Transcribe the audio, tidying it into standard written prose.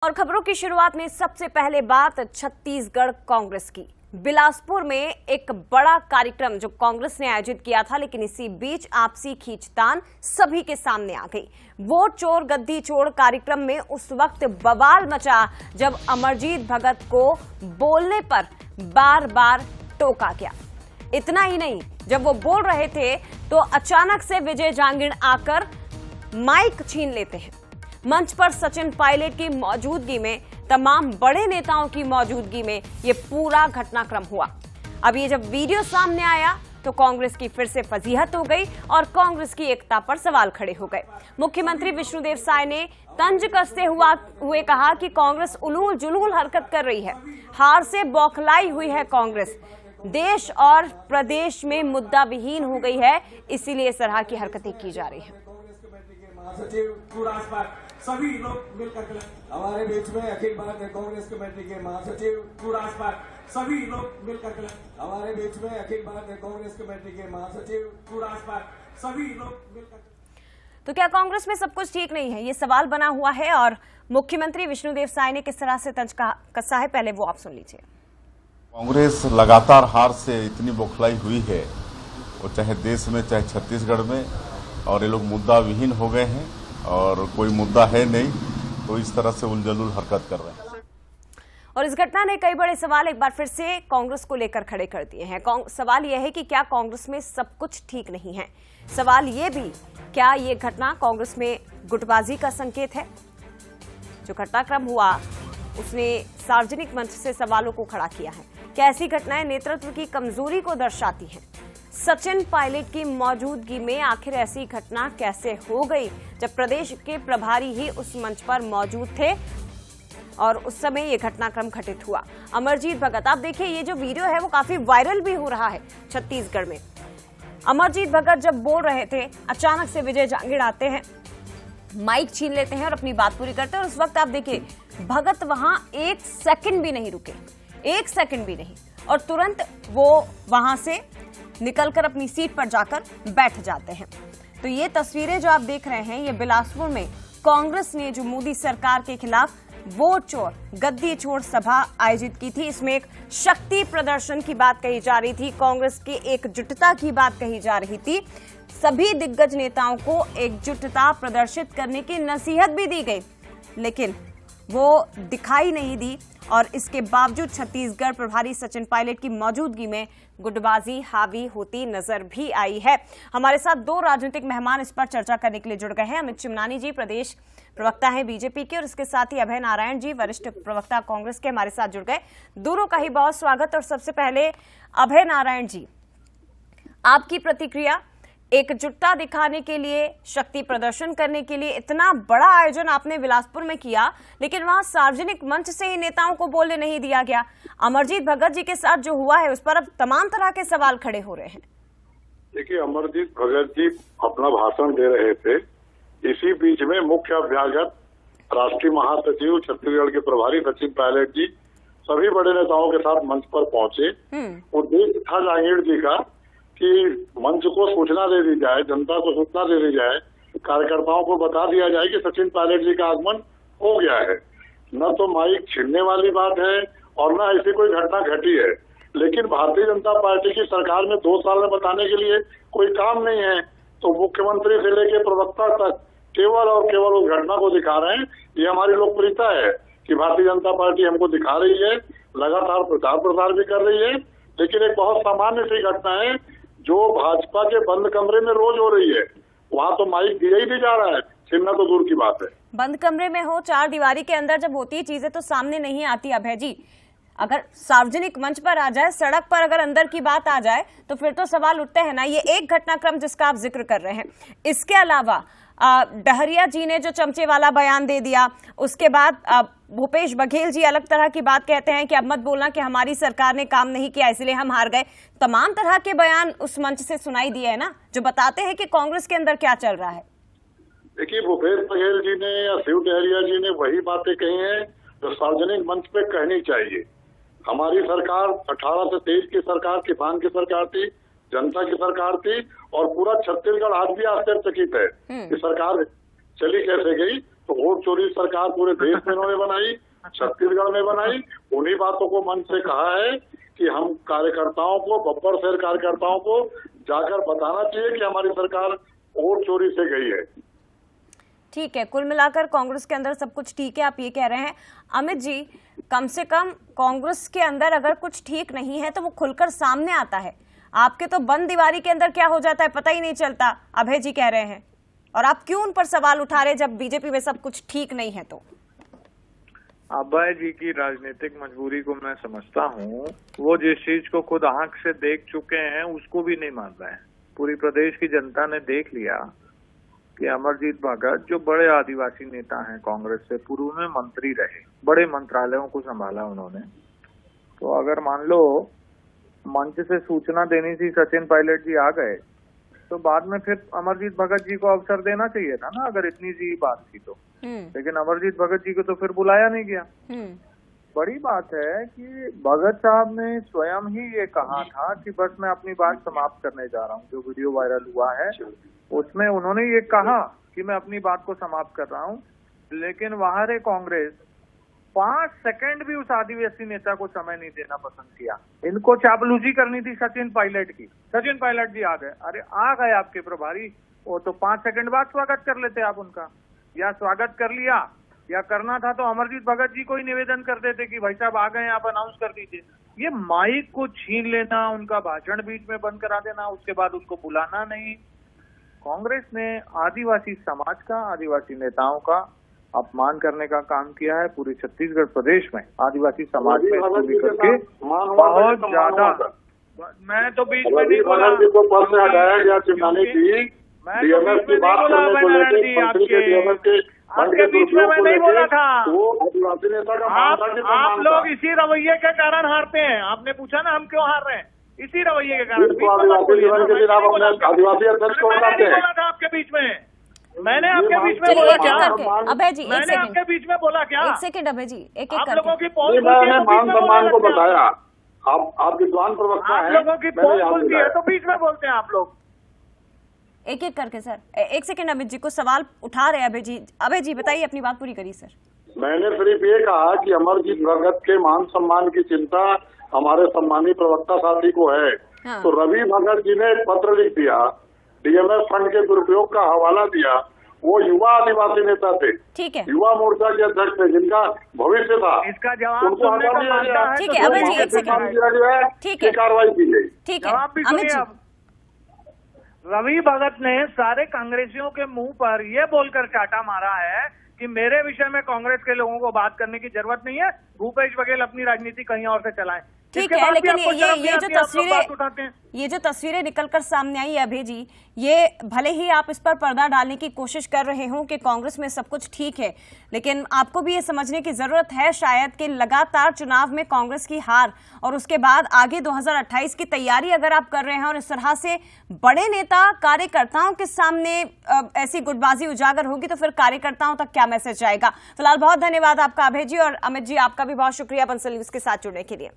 और खबरों की शुरुआत में सबसे पहले बात छत्तीसगढ़ कांग्रेस की। बिलासपुर में एक बड़ा कार्यक्रम जो कांग्रेस ने आयोजित किया था, लेकिन इसी बीच आपसी खींचतान सभी के सामने आ गई। वोट चोर गद्दी चोर कार्यक्रम में उस वक्त बवाल मचा जब अमरजीत भगत को बोलने पर बार बार टोका गया। इतना ही नहीं, जब वो बोल रहे थे तो अचानक से विजय जांगिड़ आकर माइक छीन लेते हैं। मंच पर सचिन पायलट की मौजूदगी में, तमाम बड़े नेताओं की मौजूदगी में ये पूरा घटनाक्रम हुआ। अब ये जब वीडियो सामने आया तो कांग्रेस की फिर से फजीहत हो गई और कांग्रेस की एकता पर सवाल खड़े हो गए। मुख्यमंत्री विष्णुदेव साय ने तंज कसते हुए कहा कि कांग्रेस उलूल जुलूल हरकत कर रही है, हार से बौखलाई हुई है कांग्रेस, देश और प्रदेश में मुद्दा विहीन हो गई है, इसीलिए इस तरह की हरकतें की जा रही है। सभी लोग मिलकर हमारे बीच में अखिल भारतीय कांग्रेस कमेटी के महासचिव पूराजपाल, सभी लोग मिलकर हमारे बीच में अखिल भारतीय कांग्रेस कमेटी के महासचिव पूराजपाल, सभी लोग मिलकर। तो क्या कांग्रेस में सब कुछ ठीक नहीं है, ये सवाल बना हुआ है और मुख्यमंत्री विष्णुदेव साय ने किस तरह से तंज कसा है, पहले वो आप सुन लीजिए। कांग्रेस लगातार हार से इतनी बौखलाई हुई है, वो चाहे देश में चाहे छत्तीसगढ़ में, और ये लोग मुद्दा विहीन हो गए हैं और कोई मुद्दा है नहीं, तो इस तरह से उलझुल हरकत कर रहे हैं। और इस घटना ने कई बड़े सवाल एक बार फिर से कांग्रेस को लेकर खड़े कर दिए हैं। सवाल यह है कि क्या कांग्रेस में सब कुछ ठीक नहीं है। सवाल ये भी, क्या ये घटना कांग्रेस में गुटबाजी का संकेत है। जो घटनाक्रम हुआ उसने सार्वजनिक मंच से सवालों को खड़ा किया है। क्या ऐसी घटनाएं नेतृत्व की कमजोरी को दर्शाती हैं। सचिन पायलट की मौजूदगी में आखिर ऐसी घटना कैसे हो गई, जब प्रदेश के प्रभारी ही उस मंच पर मौजूद थे और उस समय ये घटनाक्रम घटित हुआ। अमरजीत भगत, आप देखिए ये जो वीडियो है वो काफी वायरल भी हो रहा है छत्तीसगढ़ में। अमरजीत भगत जब बोल रहे थे, अचानक से विजय जांगिड़ आते हैं, माइक छीन लेते हैं और अपनी बात पूरी करते हैं। और उस वक्त आप देखिए भगत वहां एक सेकंड भी नहीं रुके, एक सेकंड भी नहीं, और तुरंत वो वहां से निकलकर अपनी सीट पर जाकर बैठ जाते हैं। तो ये तस्वीरें जो आप देख रहे हैं, ये बिलासपुर में कांग्रेस ने जो मोदी सरकार के खिलाफ वोट चोर गद्दी चोर सभा आयोजित की थी, इसमें एक शक्ति प्रदर्शन की बात कही जा रही थी, कांग्रेस की एकजुटता की बात कही जा रही थी। सभी दिग्गज नेताओं को एकजुटता प्रदर्शित करने की नसीहत भी दी गई, लेकिन वो दिखाई नहीं दी। और इसके बावजूद छत्तीसगढ़ प्रभारी सचिन पायलट की मौजूदगी में गुटबाजी हावी होती नजर भी आई है। हमारे साथ दो राजनीतिक मेहमान इस पर चर्चा करने के लिए जुड़ गए हैं। अमित चिमनानी जी प्रदेश प्रवक्ता हैं बीजेपी के, और इसके साथ ही अभय नारायण जी वरिष्ठ प्रवक्ता कांग्रेस के हमारे साथ जुड़ गए। दोनों का ही बहुत स्वागत। और सबसे पहले अभय नारायण जी, आपकी प्रतिक्रिया। एकजुटता दिखाने के लिए, शक्ति प्रदर्शन करने के लिए इतना बड़ा आयोजन आपने बिलासपुर में किया, लेकिन वहां सार्वजनिक मंच से ही नेताओं को बोलने नहीं दिया गया। अमरजीत भगत जी के साथ जो हुआ है उस पर अब तमाम तरह के सवाल खड़े हो रहे हैं। देखिए, अमरजीत भगत जी अपना भाषण दे रहे थे, इसी बीच में मुख्य अभ्यागत राष्ट्रीय महासचिव छत्तीसगढ़ के प्रभारी सचिन पायलट जी सभी बड़े नेताओं के साथ मंच पर पहुंचे। उद्देश्य था जांगिड़ जी का कि मंच को सूचना दे दी जाए, जनता को सूचना दे दी जाए, कार्यकर्ताओं को बता दिया जाए कि सचिन पायलट जी का आगमन हो गया है। न तो माइक छीनने वाली बात है और न ऐसी कोई घटना घटी है, लेकिन भारतीय जनता पार्टी की सरकार में 2 साल में बताने के लिए कोई काम नहीं है, तो मुख्यमंत्री से लेकर प्रवक्ता तक केवल और केवल उस घटना को दिखा रहे हैं। ये हमारी लोकप्रियता है कि भारतीय जनता पार्टी हमको दिखा रही है, लगातार प्रचार प्रसार भी कर रही है, लेकिन एक बहुत सामान्य सी घटना है जो भाजपा के बंद कमरे में रोज हो रही है, वहाँ तो माइक दिया ही नहीं जा रहा है, छीनना तो दूर की बात है। बंद कमरे में हो, 4 दीवारी के अंदर जब होती है चीजें तो सामने नहीं आती। अभय जी, अगर सार्वजनिक मंच पर आ जाए, सड़क पर अगर अंदर की बात आ जाए तो फिर तो सवाल उठते हैं ना। ये एक घटनाक्रम जिसका आप जिक्र कर रहे हैं, इसके अलावा डहरिया जी ने जो चमचे वाला बयान दे दिया, उसके बाद भूपेश बघेल जी अलग तरह की बात कहते हैं कि अब मत बोलना कि हमारी सरकार ने काम नहीं किया इसलिए हम हार गए। तमाम तरह के बयान उस मंच से सुनाई दिए है ना, जो बताते हैं कि कांग्रेस के अंदर क्या चल रहा है। देखिए, भूपेश बघेल जी ने या शिव डहरिया जी ने वही बातें कही हैं जो सार्वजनिक मंच पे कहनी चाहिए। हमारी सरकार 18 से 23 की सरकार किसान की सरकार थी, जनता की सरकार थी, और पूरा छत्तीसगढ़ आज भी आश्चर्यचकित है कि सरकार चली कैसे गई। तो वोट चोरी सरकार पूरे देश में इन्होंने बनाई, छत्तीसगढ़ में बनाई। उन्हीं बातों को मन से कहा है कि हम कार्यकर्ताओं को, बब्बर शहर कार्यकर्ताओं को जाकर बताना चाहिए कि हमारी सरकार वोट चोरी से गई है। ठीक है, कुल मिलाकर कांग्रेस के अंदर सब कुछ ठीक है, आप ये कह रहे हैं। अमित जी, कम से कम कांग्रेस के अंदर अगर कुछ ठीक नहीं है तो वो खुलकर सामने आता है। आपके तो बंद दीवारी के अंदर क्या हो जाता है पता ही नहीं चलता, अभय जी कह रहे हैं। और आप क्यों उन पर सवाल उठा रहे जब बीजेपी में सब कुछ ठीक नहीं है? तो अभय जी की राजनीतिक मजबूरी को मैं समझता हूँ। वो जिस चीज को खुद आंख से देख चुके हैं उसको भी नहीं मान रहे हैं। पूरी प्रदेश की जनता ने देख लिया कि अमरजीत भगत जो बड़े आदिवासी नेता हैं, कांग्रेस से पूर्व में मंत्री रहे, बड़े मंत्रालयों को संभाला उन्होंने। तो अगर मान लो मंच से सूचना देनी थी, सचिन पायलट जी आ गए, तो बाद में फिर अमरजीत भगत जी को अवसर देना चाहिए था ना, अगर इतनी सी बात थी तो। लेकिन अमरजीत भगत जी को तो फिर बुलाया नहीं गया। बड़ी बात है कि भगत साहब ने स्वयं ही ये कहा था कि बस मैं अपनी बात समाप्त करने जा रहा हूँ। जो वीडियो वायरल हुआ है उसमें उन्होंने ये कहा कि मैं अपनी बात को समाप्त कर रहा हूँ। लेकिन वहां रे कांग्रेस 5 सेकंड भी उस आदिवासी नेता को समय नहीं देना पसंद किया। इनको चापलूसी करनी थी सचिन पायलट की। सचिन पायलट जी आ गए, अरे आ गए आपके प्रभारी, वो तो 5 सेकंड बाद स्वागत कर लेते आप उनका, या स्वागत कर लिया, या करना था तो अमरजीत भगत जी को ही निवेदन कर देते कि भाई साहब आ गए, आप अनाउंस कर दीजिए। ये माइक को छीन लेना, उनका भाषण बीच में बंद करा देना, उसके बाद उनको बुलाना नहीं। कांग्रेस ने आदिवासी समाज का, आदिवासी नेताओं का अपमान करने का काम किया है। पूरे छत्तीसगढ़ प्रदेश में आदिवासी समाज में करके बहुत ज्यादा। मैं तो बीच में नहीं बोला, हटाया गया चिमनानी की डीएमएस की बात करने को लेकर मंत्री के डीएमएस के आपके बीच में मैं नहीं बोला था। वो आदिवासी नेता का आप लोग इसी रवैये के कारण हारते हैं। आपने पूछा ना हम क्यों हार रहे हैं, इसी रवैये के कारण। आदिवासी अध्यक्ष को बताते हैं आपके बीच में, मैंने आपके बीच में बोला क्या? अभय जी मैंने आपके बीच में बोला क्या? एक सेकंड अभय जी, एक आप लोगों की मैंने मान सम्मान को बताया। आप विद्वान प्रवक्ता हैं, आप लोगों की पोल खुलती है तो बीच में बोलते हैं आप लोग। एक एक करके सर, एक सेकंड अमित जी को सवाल उठा रहे हैं अभय जी। अभय जी बताइए, अपनी बात पूरी करिए सर। मैंने सिर्फ ये कहा कि अमरजीत भगत के मान सम्मान की चिंता हमारे सम्मानित प्रवक्ता साथी को है। हाँ। तो रवि भगत जी ने एक पत्र लिख दिया, डीएमएस फंड के दुरुपयोग का हवाला दिया। वो युवा आदिवासी नेता थे, ठीक है, युवा मोर्चा के अध्यक्ष थे, जिनका भविष्य था। इसका जवाब उनको सुनने का मानता है। ठीक है अभय जी, एक सेकंड, किया गया है, ठीक है, कार्रवाई की गई। ठीक है जवाब भी अमित सुनिए जी। आप। रवि भगत ने सारे कांग्रेसियों के मुंह पर यह बोलकर चाटा मारा है कि मेरे विषय में कांग्रेस के लोगों को बात करने की जरूरत नहीं है, भूपेश बघेल अपनी राजनीति कहीं और से चलाएं। ठीक है, लेकिन ये जो तस्वीरें निकलकर सामने आई है अभय जी, ये भले ही आप इस पर पर्दा डालने की कोशिश कर रहे हो कि कांग्रेस में सब कुछ ठीक है, लेकिन आपको भी ये समझने की जरूरत है शायद कि लगातार चुनाव में कांग्रेस की हार और उसके बाद आगे 2028 की तैयारी अगर आप कर रहे हैं और इस तरह से बड़े नेता कार्यकर्ताओं के सामने ऐसी गुटबाजी उजागर होगी तो फिर कार्यकर्ताओं तक क्या मैसेज जाएगा। फिलहाल बहुत धन्यवाद आपका अभय जी, और अमित जी आपका भी बहुत शुक्रिया बंसल न्यूज के साथ जुड़ने के लिए।